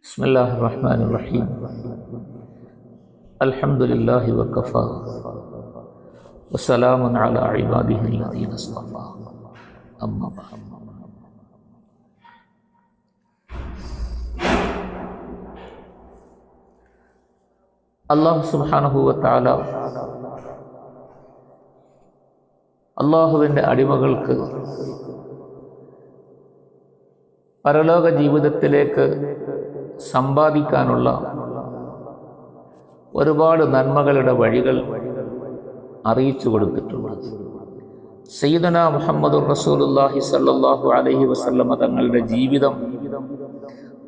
Bismillahirrahmanirrahim. Alhamdulillahi wa kafa. Wa salamun ala ibadihi alladhina istafa. Amma ba'd. Allah subhanahu wa ta'ala അള്ളാഹുവിൻ്റെ അടിമകൾക്ക് പരലോക ജീവിതത്തിലേക്ക് സമ്പാദിക്കാനുള്ള ഒരുപാട് നന്മകളുടെ വഴികൾ അറിയിച്ചു കൊടുത്തിട്ടുള്ളത്. സയ്യിദുനാ മുഹമ്മദുർ റസൂലുള്ളാഹി സ്വല്ലല്ലാഹു അലൈഹി വസല്ലമ തങ്ങളുടെ ജീവിതം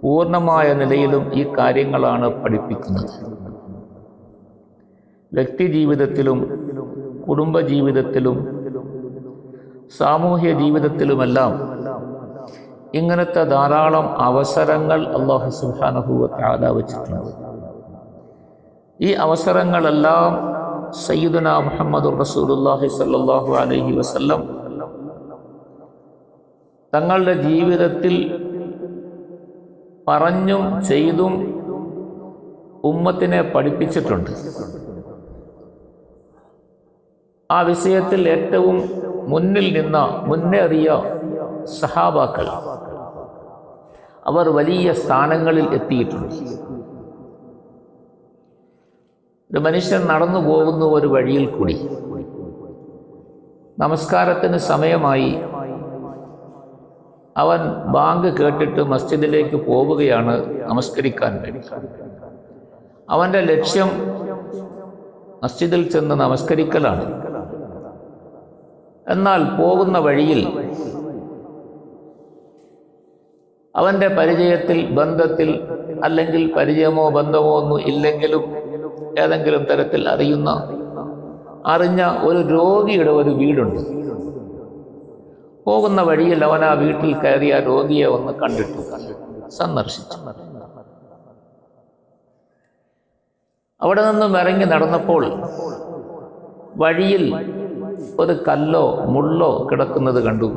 പൂർണ്ണമായ നിലയിലും ഈ കാര്യങ്ങളാണ് പഠിപ്പിക്കുന്നത്. വ്യക്തി ജീവിതത്തിലും കുടുംബജീവിതത്തിലും സാമൂഹ്യ ജീവിതത്തിലുമെല്ലാം ഇങ്ങനത്തെ ധാരാളം അവസരങ്ങൾ അല്ലാഹു സുബ്ഹാനഹു വ തആല വച്ചിട്ടുണ്ട്. ഈ അവസരങ്ങളെല്ലാം സയ്യിദുനാ മുഹമ്മദുർ റസൂലുള്ളാഹി സ്വല്ലല്ലാഹു അലൈഹി വസല്ലം തങ്ങളുടെ ജീവിതത്തിൽ പറഞ്ഞും ചെയ്തും ഉമ്മത്തിനെ പഠിപ്പിച്ചിട്ടുണ്ട്. ആ വിഷയത്തിൽ ഏറ്റവും മുന്നിൽ നിന്ന മുന്നേറിയ സഹാബാക്കൾ അവർ വലിയ സ്ഥാനങ്ങളിൽ എത്തിയിട്ടുണ്ട്. ഒരു മനുഷ്യൻ നടന്നു പോകുന്ന ഒരു വഴിയിൽ കൂടി നമസ്കാരത്തിന് സമയമായി അവൻ ബാങ്ക് കേട്ടിട്ട് മസ്ജിദിലേക്ക് പോവുകയാണ് നമസ്കരിക്കാൻ വേണ്ടി. അവൻ്റെ ലക്ഷ്യം മസ്ജിദിൽ ചെന്ന് നമസ്കരിക്കലാണ്. എന്നാൽ പോകുന്ന വഴിയിൽ അവൻ്റെ പരിചയത്തിൽ ബന്ധത്തിൽ അല്ലെങ്കിൽ പരിചയമോ ബന്ധമോ ഒന്നും ഇല്ലെങ്കിലും ഏതെങ്കിലും തരത്തിൽ അറിഞ്ഞ ഒരു രോഗിയുടെ ഒരു വീടുണ്ട്. പോകുന്ന വഴിയിൽ അവൻ ആ വീട്ടിൽ കയറിയ രോഗിയെ ഒന്ന് കണ്ടിട്ടു, സന്ദർശിച്ചു. അവിടെ നിന്നും ഇറങ്ങി നടന്നപ്പോൾ വഴിയിൽ ഒരു കല്ലോ മുള്ളോ കിടക്കുന്നത് കണ്ടു,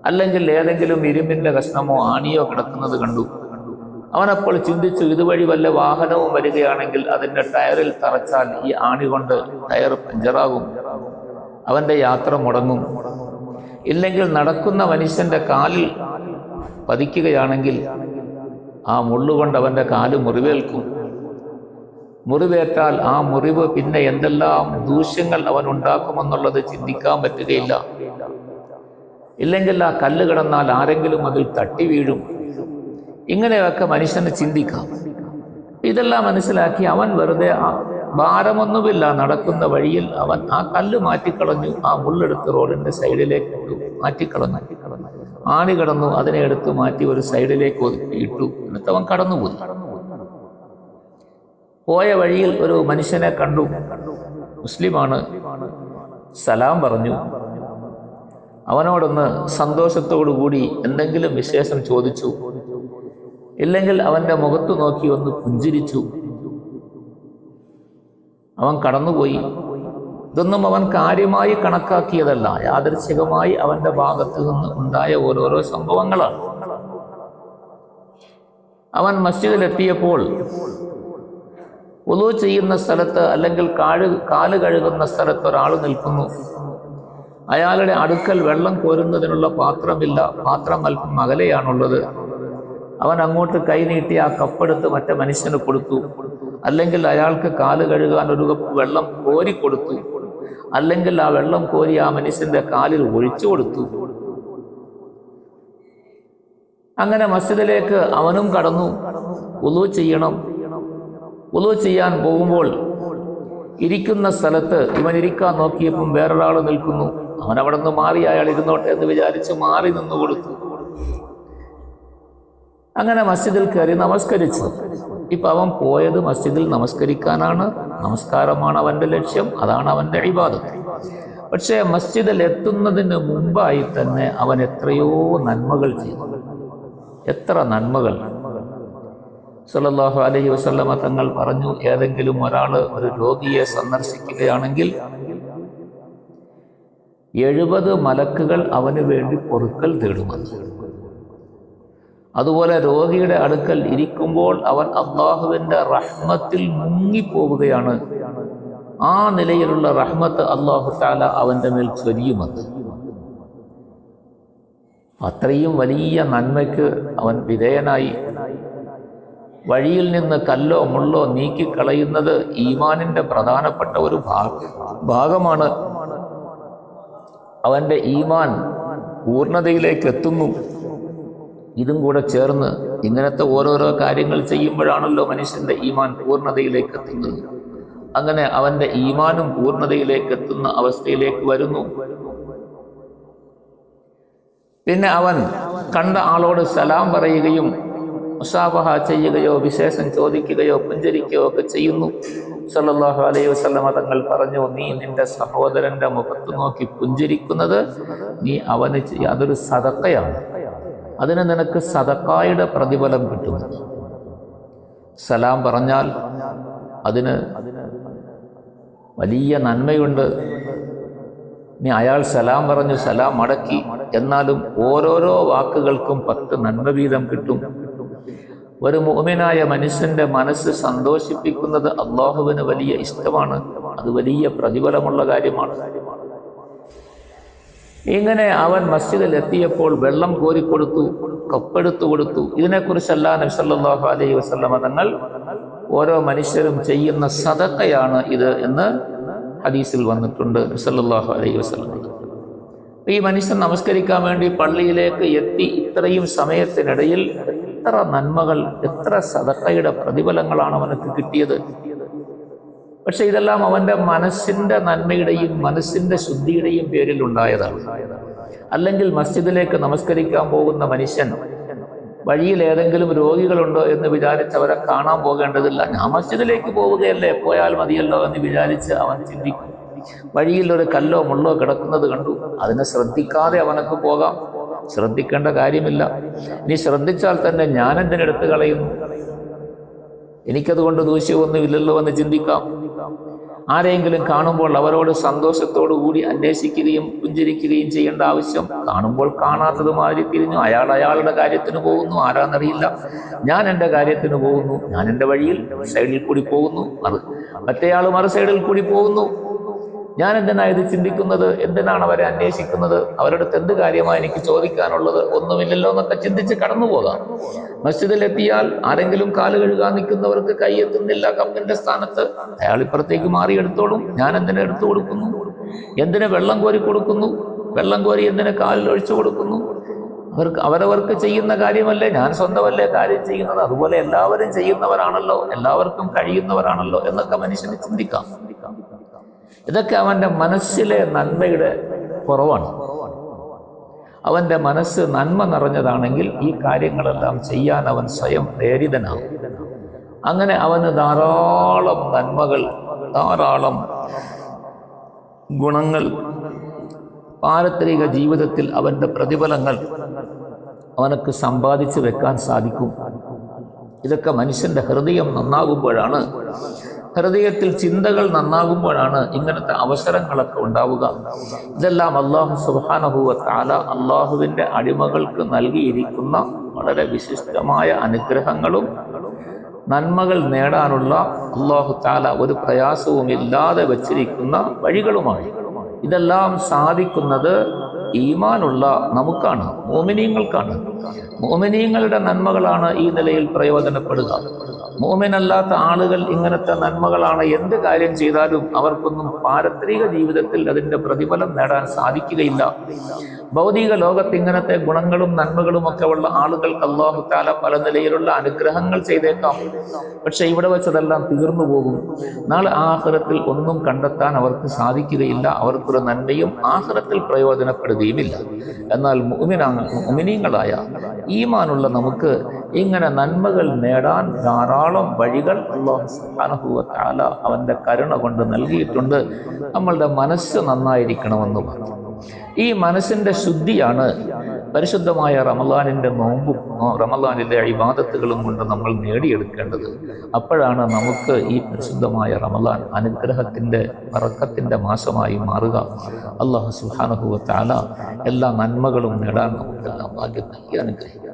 അല്ലെങ്കിൽ ഏതെങ്കിലും ഇരുമ്പിൻ്റെ കഷ്ണമോ ആണിയോ കിടക്കുന്നത് കണ്ടു. അവനപ്പോൾ ചിന്തിച്ചു, ഇതുവഴി വല്ല വാഹനവും വരികയാണെങ്കിൽ അതിൻ്റെ ടയറിൽ തറച്ചാൽ ഈ ആണി കൊണ്ട് ടയർ പഞ്ചറാകും, അവൻ്റെ യാത്ര മുടങ്ങും. ഇല്ലെങ്കിൽ നടക്കുന്ന മനുഷ്യൻ്റെ കാലിൽ പതിക്കുകയാണെങ്കിൽ ആ മുള്ളുകൊണ്ട് അവൻ്റെ കാല് മുറിവേൽക്കും. മുറിവേറ്റാൽ ആ മുറിവ് പിന്നെ എന്തെല്ലാം ദൂഷ്യങ്ങൾ അവൻ ഉണ്ടാക്കുമെന്നുള്ളത് ചിന്തിക്കാൻ പറ്റുകയില്ല. ഇല്ലെങ്കിൽ ആ കല്ല് കിടന്നാൽ ആരെങ്കിലും അതിൽ തട്ടി വീഴും. ഇങ്ങനെയൊക്കെ മനുഷ്യന് ചിന്തിക്കാം. ഇതെല്ലാം മനസ്സിലാക്കി അവൻ വെറുതെ ഭാരമൊന്നുമില്ല നടക്കുന്ന വഴിയിൽ അവൻ ആ കല്ല് മാറ്റിക്കളഞ്ഞു. ആ മുള്ളെടുത്ത് റോഡിന്റെ സൈഡിലേക്ക് മാറ്റിക്കളഞ്ഞു. ആണി കിടന്നു, അതിനെ എടുത്ത് മാറ്റി ഒരു സൈഡിലേക്ക് ഇട്ടു. എന്നിട്ട് അവൻ കടന്നുപോയി. പോയ വഴിയിൽ ഒരു മനുഷ്യനെ കണ്ടു, മുസ്ലിമാണ്. സലാം പറഞ്ഞു. അവനോടൊന്ന് സന്തോഷത്തോടുകൂടി എന്തെങ്കിലും വിശേഷം ചോദിച്ചു. ഇല്ലെങ്കിൽ അവൻ്റെ മുഖത്ത് നോക്കി ഒന്ന് പുഞ്ചിരിച്ചു. അവൻ കടന്നുപോയി. ഇതൊന്നും അവൻ കാര്യമായി കണക്കാക്കിയതല്ല, യാദൃച്ഛികമായി അവൻ്റെ ഭാഗത്ത് നിന്ന് ഉണ്ടായ ഓരോരോ സംഭവങ്ങളാണ്. അവൻ മസ്ജിദിലെത്തിയപ്പോൾ വുളൂ ചെയ്യുന്ന സ്ഥലത്ത് അല്ലെങ്കിൽ കാല് കഴുകുന്ന സ്ഥലത്ത് ഒരാൾ നിൽക്കുന്നു. അയാളുടെ അടുക്കൽ വെള്ളം കോരുന്നതിനുള്ള പാത്രമില്ല, പാത്രം അല്പം അകലെയാണുള്ളത്. അവൻ അങ്ങോട്ട് കൈനീട്ടി ആ കപ്പെടുത്ത് മറ്റേ മനുഷ്യന് കൊടുത്തു. അല്ലെങ്കിൽ അയാൾക്ക് കാല് കഴുകാൻ ഒരു കപ്പ് വെള്ളം കോരി കൊടുത്തു. അല്ലെങ്കിൽ ആ വെള്ളം കോരി ആ മനുഷ്യന്റെ കാലിൽ ഒഴിച്ചു കൊടുത്തു. അങ്ങനെ മസ്ജിദിലേക്ക് അവനും കടന്നു. വുളൂ ചെയ്യണം. വുളൂ ചെയ്യാൻ പോകുമ്പോൾ ഇരിക്കുന്ന സ്ഥലത്ത് ഇവൻ ഇരിക്കാൻ നോക്കിയപ്പം വേറൊരാൾ നിൽക്കുന്നു. അവൻ അവിടെ നിന്ന് മാറി, അയാൾ ഇരുന്നോട്ടെ എന്ന് വിചാരിച്ച് മാറി നിന്ന് കൊടുത്തു. അങ്ങനെ മസ്ജിദിൽ കയറി നമസ്കരിച്ചു. ഇപ്പൊ അവൻ പോയത് മസ്ജിദിൽ നമസ്കരിക്കാനാണ്. നമസ്കാരമാണ് അവന്റെ ലക്ഷ്യം, അതാണ് അവന്റെ ഇബാദത്ത്. പക്ഷേ മസ്ജിദിൽ എത്തുന്നതിന് മുമ്പായി തന്നെ അവൻ എത്രയോ നന്മകൾ ചെയ്തു. എത്ര നന്മകൾ! സല്ലല്ലാഹു അലൈഹി വസല്ലമ തങ്ങൾ പറഞ്ഞു, ഏതെങ്കിലും ഒരാൾ ഒരു രോഗിയെ സന്ദർശിക്കുകയാണെങ്കിൽ 70 മലക്കുകൾ അവന് വേണ്ടി പൊറുക്കൽ തേടുമെന്ന്. അതുപോലെ രോഗിയുടെ അടുക്കൽ ഇരിക്കുമ്പോൾ അവൻ അള്ളാഹുവിൻ്റെ റഹ്മത്തിൽ മുങ്ങിപ്പോവുകയാണ്. ആ നിലയിലുള്ള റഹ്മത്ത് അള്ളാഹു തആല അവൻ്റെ മേൽ ചൊരിയുമെന്ന്. അത്രയും വലിയ നന്മയ്ക്ക് അവൻ വിധേയനായി. വഴിയിൽ നിന്ന് കല്ലോ മുള്ളോ നീക്കിക്കളയുന്നത് ഈമാനിൻ്റെ പ്രധാനപ്പെട്ട ഒരു ഭാഗമാണ്. അവൻ്റെ ഈമാൻ പൂർണ്ണതയിലേക്ക് എത്തുന്നു. ഇതും കൂടെ ചേർന്ന് ഇങ്ങനത്തെ ഓരോരോ കാര്യങ്ങൾ ചെയ്യുമ്പോഴാണല്ലോ മനുഷ്യൻ്റെ ഈമാൻ പൂർണ്ണതയിലേക്ക് എത്തുന്നത്. അങ്ങനെ അവൻ്റെ ഈമാനും പൂർണ്ണതയിലേക്ക് എത്തുന്ന അവസ്ഥയിലേക്ക് വരുന്നു. പിന്നെ അവൻ കണ്ട ആളോട് സലാം പറയുകയും മുസാഫഹ ചെയ്യുകയോ വിശേഷം ചോദിക്കുകയോ പുഞ്ചരിക്കുകയോ ഒക്കെ ചെയ്യുന്നു. സല്ലല്ലാഹു അലൈഹി വസല്ലമ തങ്ങൾ പറഞ്ഞു, നീ നിന്റെ സഹോദരന്റെ മുഖത്ത് നോക്കി പുഞ്ചിരിക്കുന്നത് നീ അവന് അതൊരു സദഖയാണ്. അതിന് നിനക്ക് സദഖായുടെ പ്രതിഫലം കിട്ടുന്നു. സലാം പറഞ്ഞാൽ അതിന് വലിയ നന്മയുണ്ട്. ഇനി അയാൾ സലാം പറഞ്ഞു, സലാം മടക്കി, എന്നാലും ഓരോരോ വാക്കുകൾക്കും 10 നന്മ വീതം കിട്ടും. ഒരു മുഅ്മിനായ മനുഷ്യന്റെ മനസ്സ് സന്തോഷിപ്പിക്കുന്നത് അള്ളാഹുവിന് വലിയ ഇഷ്ടമാണ്. അത് വലിയ പ്രതിഫലമുള്ള കാര്യമാണ്. ഇങ്ങനെ അവൻ മസ്ജിദിൽ എത്തിയപ്പോൾ വെള്ളം കോരിക്കൊടുത്തു, കപ്പെടുത്തു കൊടുത്തു. ഇതിനെക്കുറിച്ചല്ല നബി സല്ലല്ലാഹു അലൈഹി വസല്ലമ തങ്ങൾ ഓരോ മനുഷ്യരും ചെയ്യുന്ന സദഖയാണ് ഇത് എന്ന് ഹദീസിൽ വന്നിട്ടുണ്ട്. നബി സല്ലല്ലാഹു അലൈഹി വസല്ലമ ഈ മനുഷ്യൻ നമസ്കരിക്കാൻ വേണ്ടി പള്ളിയിലേക്ക് എത്തി. ഇത്രയും സമയത്തിനിടയിൽ എത്ര നന്മകൾ, എത്ര സദഖയുടെ പ്രതിഫലങ്ങളാണ് അവനക്ക് കിട്ടിയത്. പക്ഷെ ഇതെല്ലാം അവൻ്റെ മനസ്സിൻ്റെ നന്മയുടെയും മനസ്സിൻ്റെ ശുദ്ധിയുടെയും പേരിൽ ഉണ്ടായതാണ്. അല്ലെങ്കിൽ മസ്ജിദിലേക്ക് നമസ്കരിക്കാൻ പോകുന്ന മനുഷ്യൻ വഴിയിൽ ഏതെങ്കിലും രോഗികളുണ്ടോ എന്ന് വിചാരിച്ച് അവരെ കാണാൻ പോകേണ്ടതില്ല. ഞാൻ മസ്ജിദിലേക്ക് പോവുകയല്ലേ, പോയാൽ മതിയല്ലോ എന്ന് വിചാരിച്ച് അവൻ ചിന്തിക്കും. വഴിയിൽ ഒരു കല്ലോ മുള്ളോ കിടക്കുന്നത് കണ്ടു, അതിനെ ശ്രദ്ധിക്കാതെ അവനക്ക് പോകാം. ശ്രദ്ധിക്കേണ്ട കാര്യമില്ല. ഇനി ശ്രദ്ധിച്ചാൽ തന്നെ ഞാൻ എന്തിനെടുത്ത് കളയുന്നു, എനിക്കതുകൊണ്ട് ദൂഷ്യമൊന്നുമില്ലല്ലോ എന്ന് ചിന്തിക്കാം. ആരെങ്കിലും കാണുമ്പോൾ അവരോട് സന്തോഷത്തോടു കൂടി അന്വേഷിക്കുകയും പുഞ്ചിരിക്കുകയും ചെയ്യേണ്ട ആവശ്യം. കാണുമ്പോൾ കാണാത്തത് മാതിരി തിരിഞ്ഞു. അയാൾ അയാളുടെ കാര്യത്തിന് പോകുന്നു, ആരാന്നറിയില്ല. ഞാൻ എൻ്റെ കാര്യത്തിന് പോകുന്നു, ഞാൻ എൻ്റെ വഴിയിൽ സൈഡിൽ കൂടി പോകുന്നു, മറ്റേയാൾ മറു സൈഡിൽ കൂടി പോകുന്നു. ഞാൻ എന്തിനാ ഇത് ചിന്തിക്കുന്നത്? എന്തിനാണ് അവരെ അന്വേഷിക്കുന്നത്? അവരുടെ അടുത്ത് എന്ത് കാര്യമാണ് എനിക്ക് ചോദിക്കാനുള്ളത്? ഒന്നുമില്ലല്ലോ എന്നൊക്കെ ചിന്തിച്ച് കടന്നു പോകാം. മസ്ജിദിലെത്തിയാൽ ആരെങ്കിലും കാല് കഴുകാൻ നിൽക്കുന്നവർക്ക് കൈ എത്തുന്നില്ല കപ്പിന്റെ സ്ഥാനത്ത്, അയാൾ ഇപ്പുറത്തേക്ക് മാറിയെടുത്തോളും. ഞാൻ എന്തിനെ എടുത്തു കൊടുക്കുന്നു? എന്തിനെ വെള്ളം കോരി കൊടുക്കുന്നു? വെള്ളം കോരി എന്തിനെ കാലിൽ ഒഴിച്ചു കൊടുക്കുന്നു? അവരവർക്ക് ചെയ്യുന്ന കാര്യമല്ലേ, ഞാൻ സ്വന്തമല്ലേ കാര്യം ചെയ്യുന്നത്? അതുപോലെ എല്ലാവരും ചെയ്യുന്നവരാണല്ലോ, എല്ലാവർക്കും കഴിയുന്നവരാണല്ലോ എന്നൊക്കെ മനുഷ്യന് ചിന്തിക്കാം. ഇതൊക്കെ അവൻ്റെ മനസ്സിലെ നന്മയുടെ കുറവാണ്. അവൻ്റെ മനസ്സ് നന്മ നിറഞ്ഞതാണെങ്കിൽ ഈ കാര്യങ്ങളെല്ലാം ചെയ്യാൻ അവൻ സ്വയം പ്രേരിതനാകും. അങ്ങനെ അവന് ധാരാളം നന്മകൾ, ധാരാളം ഗുണങ്ങൾ, പാരത്രിക ജീവിതത്തിൽ അവൻ്റെ പ്രതിഫലങ്ങൾ അവനക്ക് സമ്പാദിച്ചു വെക്കാൻ സാധിക്കും. ഇതൊക്കെ മനുഷ്യൻ്റെ ഹൃദയം നന്നാകുമ്പോഴാണ്, ഹൃദയത്തിൽ ചിന്തകൾ നന്നാകുമ്പോഴാണ് ഇങ്ങനത്തെ അവസരങ്ങളൊക്കെ ഉണ്ടാവുക. ഇതെല്ലാം അല്ലാഹു സുബ്ഹാനഹു വ തആല അള്ളാഹുവിൻ്റെ അടിമകൾക്ക് നൽകിയിരിക്കുന്ന വളരെ വിശിഷ്ടമായ അനുഗ്രഹങ്ങളും നന്മകൾ നേടാനുള്ള അല്ലാഹു തആല ഒരു പ്രയാസവുമില്ലാതെ വച്ചിരിക്കുന്ന വഴികളുമാണ്. ഇതെല്ലാം സാധിക്കുന്നത് ഈമാനുള്ള നമുക്കാണ്, മുഅ്മിനീങ്ങൾക്കാണ്. മുഅ്മിനീങ്ങളുടെ നന്മകളാണ് ഈ നിലയിൽ പ്രയോജനപ്പെടുക. മുഅ്മിനല്ലാത്ത ആളുകൾ ഇങ്ങനത്തെ നന്മകളാണ് എന്ത് കാര്യം ചെയ്താലും അവർക്കൊന്നും പാരത്രിക ജീവിതത്തിൽ അതിൻ്റെ പ്രതിഫലം നേടാൻ സാധിക്കുകയില്ല. ഭൗതിക ലോകത്ത് ഇങ്ങനത്തെ ഗുണങ്ങളും നന്മകളും ഒക്കെ ഉള്ള ആളുകൾക്ക് അല്ലാഹു തആല പല നിലയിലുള്ള അനുഗ്രഹങ്ങൾ ചെയ്തേക്കാം. പക്ഷെ ഇവിടെ വെച്ചതെല്ലാം തീർന്നു പോകും. നാളെ ആഖിറത്തിൽ ഒന്നും കണ്ടെത്താൻ അവർക്ക് സാധിക്കുകയില്ല. അവർക്കൊരു നന്മയും ആഖിറത്തിൽ പ്രയോജനപ്പെടുകയുമില്ല. എന്നാൽ മുഅ്മിനീങ്ങളായ ഈമാനുള്ള നമുക്ക് ഇങ്ങനെ നന്മകൾ നേടാൻ ധാരാളം വഴികൾ അല്ലാഹു സുബ്ഹാനഹു വ തആല അവൻ്റെ കരുണ കൊണ്ട് നൽകിയിട്ടുണ്ട്. നമ്മളുടെ മനസ്സ് നന്നായിരിക്കണമെന്ന് പറഞ്ഞു. ഈ മനസ്സിൻ്റെ ശുദ്ധിയാണ് പരിശുദ്ധമായ റമളാനിൻ്റെ നോമ്പും റമളാനിലെ ഇബാദത്തുകളും കൊണ്ട് നമ്മൾ നേടിയെടുക്കേണ്ടത്. അപ്പോഴാണ് നമുക്ക് ഈ പരിശുദ്ധമായ റമളാൻ അനുഗ്രഹത്തിൻ്റെ ബറക്കത്തിൻ്റെ മാസമായി മാറുക. അല്ലാഹു സുബ്ഹാനഹു വ തആല എല്ലാ നന്മകളും നേടാൻ നമുക്കെല്ലാം ഭാഗ്യം നൽകി അനുഗ്രഹിക്കുക.